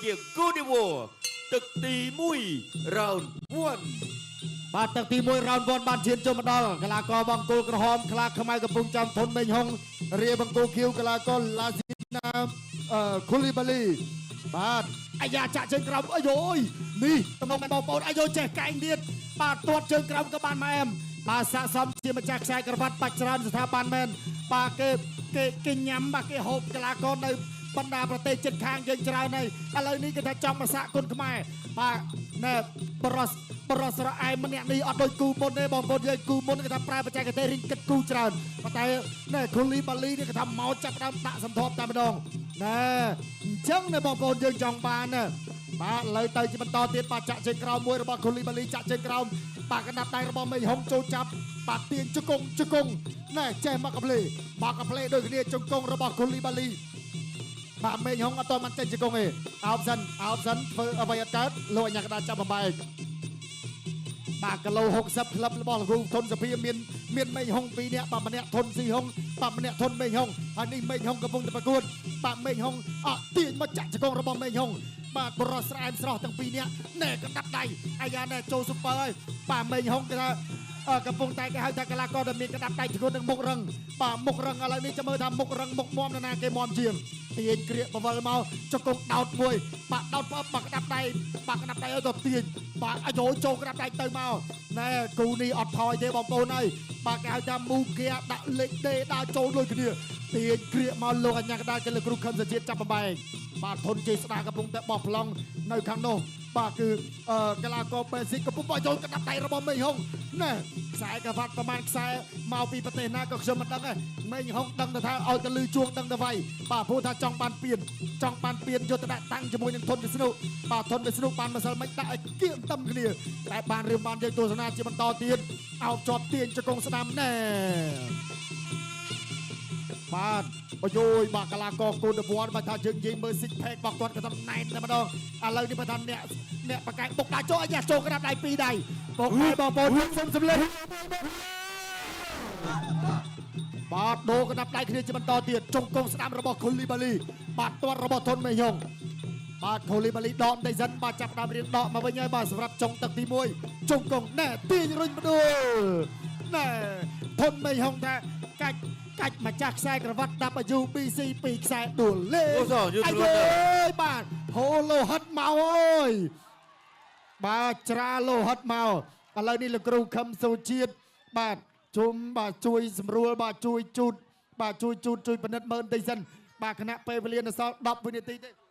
ជាគូឌីវ៉ាទឹកទី1 round 1បាទទឹកទី1 round 1បានឈានចូលមកដល់កីឡាករបង្គោលក្រហមខ្លាខ្មៅកំពុងចាំធនមេងហុងរាបង្គោលខៀវកីឡាករឡាស៊ីណាគូលីបាលីបាទអាយ៉ាចាក់ជើងក្រោមអាយអូយនេះតំណងបងប្អូនអាយចេះកែងទៀតបាទទាត់ជើងក្រោមក៏បានម៉ែមបាទស័កសមជាម្ចាស់ខ្សែក្រវ៉ាត់បាច់ច្រើនស្ថាប័នមែនបាទគេញ៉ាំបាទគេហូបកីឡាករនៅបណ្ដាប្រទេសជិតខាងយើងច្រើនហើយឥឡូវនេះគេថាចំមកសាក់គុណខ្មែរបាទណែបរសរអែមម្នាក់នេះអត់ដូចគូមុនទេបងប្អូនយើងគូមុនគេថាប្រើបច្ចេកទេសរិញគិតគូច្រើនប៉ុន្តែណែគូលីបាលីនេះគេថាមកចាប់ដើមដាក់សម្ធប់តែម្ដងណែអញ្ចឹងណែបងប្អូនយើងចង់បានណាបាទឥឡូវទៅជាបន្តទៀតបាទចាក់ជើងក្រោមមួយរបស់គូលីបាលីចាក់ជើងក្រោមបាទកណ្ដាប់ដៃរបស់មេហុងចូលចាប់បាទទាញជង្គង់ណែចេះមកកាផ្លេដូចគ្នាជង្គង់របស់គូលីបាលីបាទមេហុងអត់តមិនចេញជង្គង់ទេអោបសិនធ្វើអ្វីអត់កើតលោកអញ្ញាកដាចាប់បំបែកបាទគីឡូ60ក្លឹបរបស់លោកគ្រូធុនសភាមានមេហុង2នាក់បាទម្នាក់ធុនស៊ីហុងបាទម្នាក់ធុនមេហុងហើយនេះមេហុងកំពុងតែប្រកួតបាទមេហុងអត់ទាញមកចាក់ជង្គង់របស់មេហុងបាទបរោះស្រែមស្រស់ទាំង2នាក់ណែកណ្ដាប់ដៃអាយ៉ាណែចូលស៊ូពើហើយបាទមេហុងគេថាកំពុងតែគេហៅថាកីឡាករដែលមានកណ្ដាប់ដៃធ្ងន់នឹងមុខរឹងបាទមុខរឹងឥឡូវនេះចាំមើលថាមុខរឹងមុខមាំនរណាគេមាំជាងទាញគ្រាកបវលមកជង្គង់ដោតមួយបាទដោតផ្អឹបបាទកណ្ដាប់ដៃឲ្យទៅទាញបាទអាយចូលកណ្ដាប់ដៃទៅមកណែគូនេះអត់ថយទេបងប្អូនអើយបាទគេហៅថាមូគៀដាក់លេខដេដាក់ចូលដូចគ្នាទាញគ្រាកមកលោកអញ្ញាកដាគេលោកគ្រូខឹមសាជាតិចាប់បំបែកបាទធនជ័យស្ដាកំពុងតែបោះប្លង់នៅខាងនោះបាទគឺកីឡាករបេស៊ីកកំពុងបោះចូលកណ្ដាប់ដៃរបស់មេហុងណែខ្សែក្រវ៉ាត់ប្រមាណខ្សែមកពីប្រទេសណាក៏ខ្ញុំមិនដឹងដែរមេហុងដឹងថាឲ្យទៅលឺជួងដឹងទៅវៃបាទព្រោះថាចង់បានពៀនយកទៅដាក់តាំងជាមួយនឹងធនវិស្ណុបាទធនវិស្ណុបានម្សិលមិញដាក់ឲ្យគៀងតឹមគ្នាតែបានរឿងបានយើងទស្សនាជាបន្តទៀតអោបជាប់ទាញជង្គង់ស្ដាំណែបាទអូយបាទកីឡាករគូដវ័នបើថាយើងនិយាយមើលស៊ីកផេករបស់គាត់ក៏តំណែងតែម្ដងឥឡូវនេះបើថាអ្នកបកកាយបុកដាក់ចូលអាយ៉ាចូលក្រាបដៃ2ដៃបុកដៃបងប្អូនសុំសម្លេងបាទដូរក្រាបដៃគ្នាជាបន្តទៀតជង្គង់ស្ដាំរបស់គូលីបាលីបាទទាត់របស់ធនមេហុងបាទគូលីបាលីដកដៃសិនបាទចាប់ដើមរៀនដកមកវិញហើយបាទសម្រាប់ចុងទឹកទី1ជង្គង់ណែទាញរុញបដួលណែធនមេហុងថាកាច់ម្ចាស់ខ្សែក្រវ៉ាត់ WBC ពីខ្សែដួលលេអើយបាទហូលោហិតមកអើយបាទច្រាលោហិតមកឥឡូវនេះលោកគ្រូខឹមសូជាតិបាទជុំបាទជួយសម្រួលបាទជួយជូតបាទជួយពិនិត្យមើលបន្តិចសិនបាទគណៈពេលវេលានៅសល់10វិនាទីទេ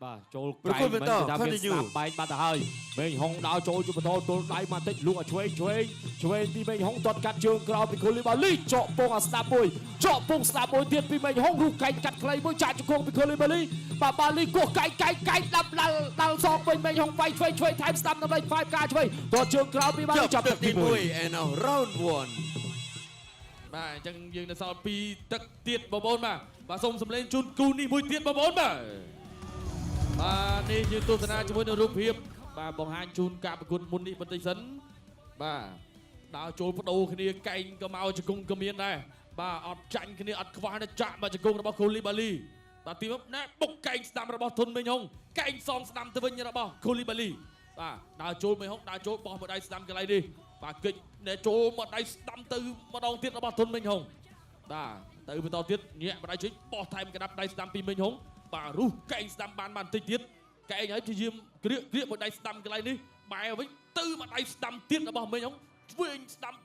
បាទចូលកែមិនថាមានស្ដាប់បែកបាត់ទៅហើយមេហុងដើរចូលជួយបន្តទល់ដៃមកតិចលក់ឲ្យឆ្វេងពីមេហុងទាត់កាត់ជើងក្រោយពីគូលីបាលីចកពងស្ដាប់មួយទៀតពីមេហុងរូបកែងកាត់ខ្លីមួយចាក់ជង្គង់ពីគូលីបាលីបាទបាលីគោះកែងដាល់សងវិញមេហុងវាយឆ្វេងថែមស្ដាប់ដើម្បីខ្វាយការឆ្វេងទាត់ជើងក្រោយពីបាលីចាប់ទឹកទី1 and now round 1បាទអញ្ចឹងយើងនៅសល់2ទឹកទៀតបងប្អូនបាទសូមសម្លេងជូនគូនេះមួយទៀតបងប្អូនបាទនេះយើងទស្សនាជាមួយនឹងរូបភាពបាទបង្ហាញជូនការប្រកួតមុននេះបន្តិចសិនបាទដើរចូលបដូរគ្នាកែងក៏មកជង្គង់ក៏មានដែរបាទអត់ចាញ់គ្នាអត់ខ្វះណាចាក់មកជង្គង់របស់គូលីបាលីបាទទីមកណែបុកកែងស្ដាំរបស់ធុនមេញហុងកែងសងស្ដាំទៅវិញរបស់គូលីបាលីបាទដើរចូលមេហុងដើរចូលបោះមួយដៃស្ដាំកន្លែងនេះបាទគិចណែចូលមួយដៃស្ដាំទៅម្ដងទៀតរបស់ធុនមេញហុងបាទទៅបន្តទៀតញាក់មួយដៃជិះបោះថែមកណ្ដាប់ដៃស្ដាំពីមេញហុងបាទរុះកែងស្ដាំបានតិចទៀតកែងហើយព្យាយាមក្រៀកមួយដៃស្ដាំកន្លែងនេះបែរវិញទៅមួយដៃស្ដាំទៀតរបស់មេញហុងឆ្វេងស្ដាំ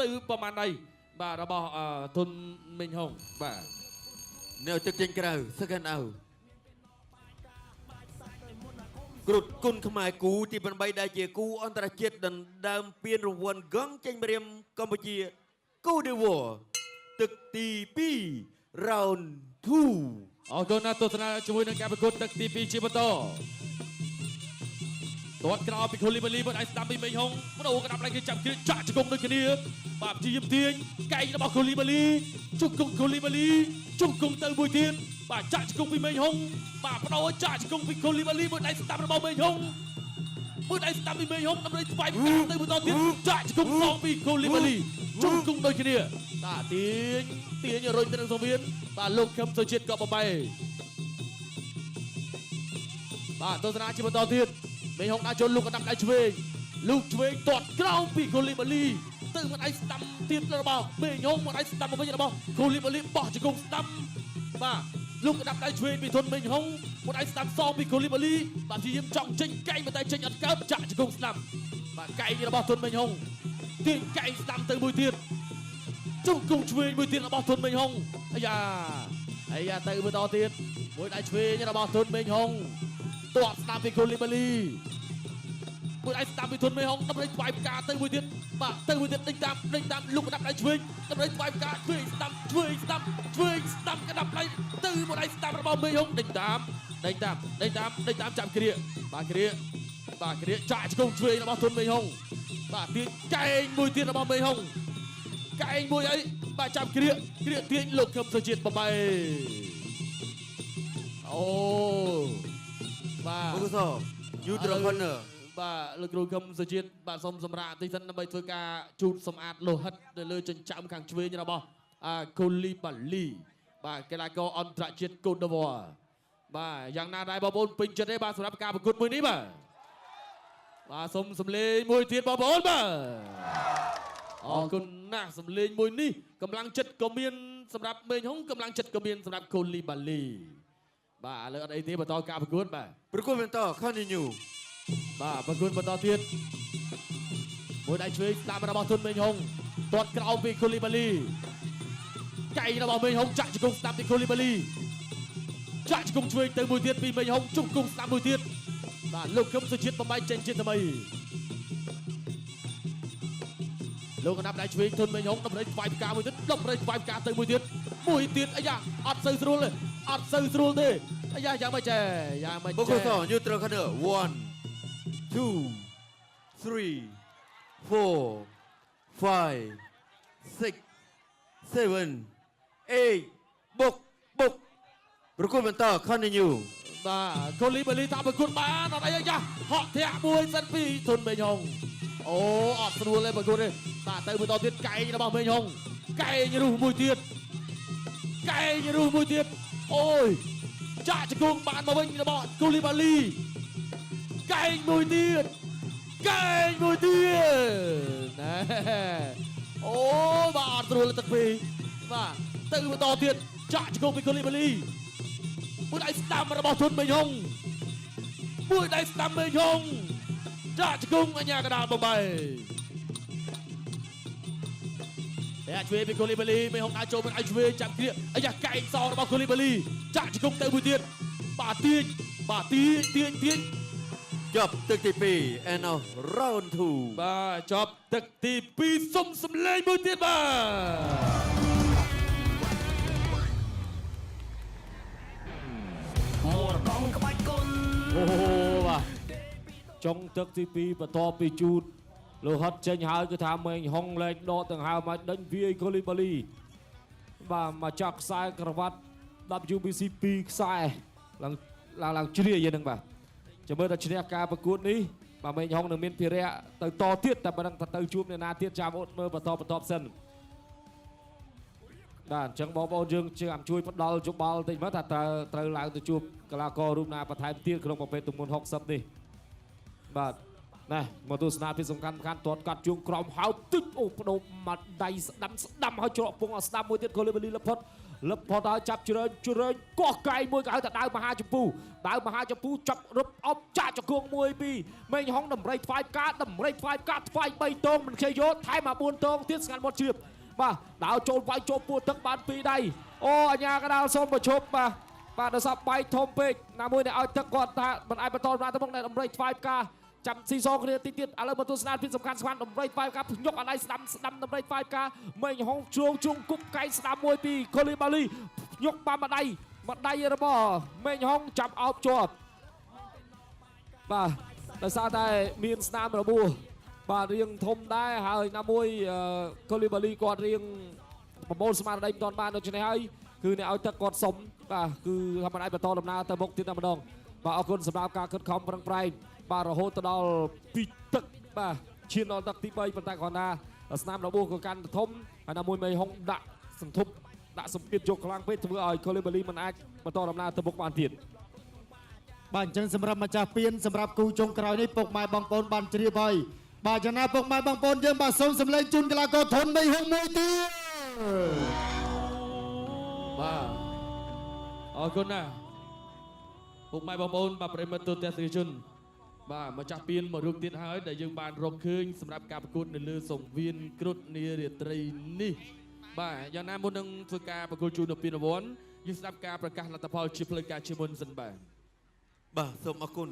ទៅប្រហែលដៃបាទរបស់ធុនមេញហុងបាទនៅទឹកចេញក្រៅសឹកអៅគ្រុតគុណខ្មែរគូទី8ដែលជាគូអន្តរជាតិដណ្ដើមពានរង្វាន់កង់ចេញម្រាមកម្ពុជាគូឌីវ៉ាទឹកទី2 round 2អរគុណណាស់ទស្សនាជាមួយនឹងការប្រកួតទឹកទី2ជាបន្តទាត់ក្រោយពីគូលីបាលីមកដៃស្ដាំពីមេហុងបដូរក្តាប់ដៃគេចាប់គ្រាចាក់ជង្គង់ដូចគ្នាបាទព្យាយាមទាញកែងរបស់គូលីបាលីជង្គង់គូលីបាលីជង្គង់ទៅមួយទៀតបាទចាក់ជង្គង់ពីមេហុងបាទបដូរចាក់ជង្គង់ពីគូលីបាលីមកដៃស្ដាំរបស់មេហុងមួយដៃស្ដាំពីមេហុងដើម្បីស្វែងកាត់ទៅបន្តទៀតចាក់ជង្គង់សងពីគូលីបាលីជង្គង់ដូចគ្នាបាទទាញរុញទៅនឹងសងវៀនបាទលោកខឹមសុជាតិក៏បបែ បាទទស្សនាជាបន្តទៀតមេហុងដាក់ចូលលោកកណ្ដាប់ដៃឆ្វេងលោកឆ្វេងទាត់ក្រោមពីកូលីបាលីទៅមកដៃស្ដាំទៀតរបស់មេហុងមកដៃស្ដាំមកវិញរបស់កូលីបាលីបោះជង្គង់ស្ដាំបាទលោកកណ្ដាប់ដៃឆ្វេងពីធនមេហុងមកដៃស្ដាំសងពីកូលីបាលីបាទព្យាយាមចង់ចេញកែងមកតែចេញអត់កើតចាក់ជង្គង់ស្ដាំបាទកែងរបស់ធនមេហុងទាញកែងស្ដាំទៅមួយទៀតជង្គង់ឆ្វេងមួយទៀតរបស់ធនមេហុងអាយ៉ាទៅបន្តទៀតមួយដៃឆ្វេងរបស់ធនមេហុងទាត់ស្ដាំពីកូលីបាលីមួយដៃស្ដាំពីធនមេហុងដើម្បីស្វែងផ្កាទៅមួយទៀតបាទទៅមួយទៀតដេញតាមលោកកណ្ដាប់ដៃឆ្វេងដើម្បីស្វែងផ្កាឆ្វេងស្ដាំកណ្ដាប់ដៃទៅមួយដៃស្ដាំរបស់មេហុងដេញតាមចាប់គ្រាបាទគ្រាចាក់ជង្គង់ឆ្វេងរបស់ធនមេហុងបាទទាញកែងមួយទៀតរបស់មេហុងកែងមួយអីបាទចាប់គ្រាទាញលោកខឹមសុជាតិបបៃអូបាទ Bố có sao? You drop corner. បាទលោកគ្រូខឹមសុជាតិបាទសូមសម្រាប់តិចសិនដើម្បីធ្វើការជូតសម្អាតលោហិតនៅលើចិញ្ចើមខាងឆ្វេងរបស់កូលីបាលីបាទកីឡាករអន្តរជាតិកូតឌីវ៉ាបាទយ៉ាងណាដែរបងប្អូនពេញចិត្តទេបាទសម្រាប់ការប្រកួតមួយនេះបាទសូមសម្លេងមួយទៀតបងប្អូនបាទអរគុណណាស់សម្លេងមួយនេះកម្លាំងចិត្តក៏មានសម្រាប់មេហុងកម្លាំងចិត្តក៏មានសម្រាប់កូលីបាលីបាទឥឡូវអត់អីទេបន្តការប្រកួតបាទ Berikut mentor, continue. បាទប្រកួតបន្តទៀតមួយដៃឆ្វេងតាមរបស់ធនមេហុងទាត់ក្រោមពីកូលីបាលីកៃរបស់មេហុងចាក់ជង្គង់ស្ដាំពីកូលីបាលីចាក់ជង្គង់ឆ្វេងទៅមួយទៀតពីមេហុងជង្គង់ស្ដាំមួយទៀតបាទលោកខឹមសុជាតិបំបីចេញជាតិថ្មីលោកកណ្ដាប់ដៃឆ្វេងធនមេហុងដើម្បីស្វែងផ្កាមួយទៀតដើម្បីស្វែងផ្កាទៅមួយទៀតអាយ៉ាអត់សូវស្រួលទេអាយ៉ាយ៉ាងម៉េច Bố có sao? You drop corner. 1, 2, 3, 4, 5, 6, 7, 8. Book. Berikut mentor, continue. បាទកូលីបាលីតាមប្រកួតបានអត់អីយ៉ាហក់ធាក់មួយសិនពីធនមេហុងអូអត់ស្រួលទេប្រកួតទេបាទទៅបន្តទៀតកែងរបស់មេហុងកែងរុះមួយទៀតអូយចាក់ជង្គង់បានមកវិញរបស់កូលីបាលីកែងមួយទៀតណែអូបាទអត់ស្រួលទឹកពីបាទទៅបន្តទៀតចាក់ជង្គង់ពីកូលីបាលីមួយដៃស្ដាំរបស់ធនមេហុងចាក់ជង្គង់អញ្ញាកដាលបំបីតែឆ្វេងពីកូលីបាលីមេហុងអាចចូលមិនអាចឆ្វេងចាប់គ្រាអាយ៉ាកែងសងរបស់កូលីបាលីចាក់ជង្គង់ទៅមួយទៀតបាទទាញ Jobទឹកទី2 and now round 2. បាទចប់ទឹកទី2សុំសម្លេងមួយទៀតបាទអូបាទចុងទឹកទី2បន្ទាប់ពីជូតលោហិតចេញហើយគឺថាមេហុងលេងដកដង្ហើមមកដេញវាយកូលីបាលីបាទមកចាប់ខ្សែក្រវ៉ាត់ WBC 2ខ្សែឡើងជ្រាយហ្នឹងបាទចាំមើលថាឈ្នះការប្រកួតនេះបាទមេហុងនឹងមានភារៈទៅតទៀតតែមិនដឹងថាទៅជួបអ្នកណាទៀតចាំអត់មើលបន្តសិនបាទអញ្ចឹងបងប្អូនយើងជួយផ្ដល់យោបល់តិចមើលថាត្រូវឡើងទៅជួបកីឡាកររូបណាបន្ថែមទៀតក្នុងប្រភេទទម្ងន់60នេះបាទណែមកទស្សនាពីសំខាន់ទាត់កាត់ជួងក្រោមហៅទឹកអូបដូរមកដៃស្ដាំហើយច្រកពងឲ្យស្ដាំមួយទៀតកូលីបាលីលឹបផុតហើយចាប់ជ្រើញកោះកែងមួយក៏ហៅថាដាវមហាចម្ពូចាប់រឹបអប់ចាក់ចង្គង់មួយពីមេហុងតម្រៃថ្វាយការថ្វាយ3តងមិនខ្ជិលយកថែមមក4តងទៀតស្ងាត់មាត់ជ្រាបបាទដាវចូលវាយចូលពួរទឹកបាន2ដៃអូអញ្ញាកដាលសូមប្រជុំបាទដល់សពបាយធំពេកណាមួយនេះឲ្យទឹកគាត់ថាមិនអាចបន្តបានទៅមុខនៅតម្រៃថ្វាយការចាំស៊ីសងគ្នាតិចទៀតឥឡូវមកទស្សនាពីសំខាន់តម្រៃថ្វាយការញុកអាដៃស្ដាំតម្រៃថ្វាយការមេហុងជ្រងជង្គប់កែងស្ដាំមួយពីកូលីបាលីញុកបានម្ដាយរបស់មេហុងចាប់អោបជាប់បាទដោយសារតែមានស្នាមរបួសបាទរៀងធំដែរហើយណាមួយកូលីបាលីគាត់រៀងប្រមូលស្មារតីមិនទាន់បានដូច្នេះហើយគឺអ្នកឲ្យទឹកគាត់សុំបាទគឺថាមិនអាចបន្តដំណើរទៅមុខទៀតតែម្ដងបាទអរគុណសម្រាប់ការខិតខំប្រឹងប្រែងបាទរហូតទៅដល់ពីទឹកបាទឈានដល់ទឹកទី3ប៉ុន្តែគ្រាន់តែស្នាមរបួសក៏កាន់ធំហើយណាមួយមេហុងដាក់សន្ធប់ដាក់សម្ពាធយកខ្លាំងពេកធ្វើឲ្យកូលីបាលីមិនអាចបន្តដំណើរទៅមុខបានទៀត បាទអញ្ចឹងសម្រាប់ម្ចាស់ពៀនសម្រាប់គូចុងក្រោយនេះពុកម៉ែបងប្អូនបានជ្រាបហើយបាទចំណាពុកម៉ែបងប្អូនយើងបាទសូមសម្លេងជូនកីឡាករធនមេហុងមួយទៀត បាទអរគុណណាស់ពុកម៉ែបងប្អូនបាទប្រិយមិត្តទូទាំងប្រជាជនបាទម្ចាស់ពៀនមករូបទៀតហើយដែលយើងបានរកឃើញសម្រាប់ការប្រកួតនៅលើសង្វៀនគ្រុឌនារាត្រីនេះបាទយ៉ាងណាមុននឹងធ្វើការប្រកួតជូននៅពានរង្វាន់យើងស្ដាប់ការប្រកាសលទ្ធផលជាផ្លូវការជាមុនសិនបាទ បាទសូមអរគុណ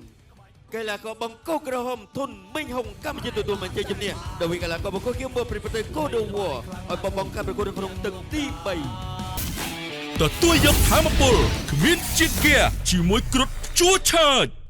កីឡាករបង្គោលក្រហមធុនមេញហុងកម្ពុជាទទួលបានជ័យជំនះដោយកីឡាករបង្គោលខៀវមើលប្រទេសកូដឺវ៉ាឲ្យបបងការប្រកួតនៅក្នុងទឹកទី 3 ទទួលយកធម៌ពលគ្មានជាតិហ្គាជាមួយគ្រុឌជួឆើត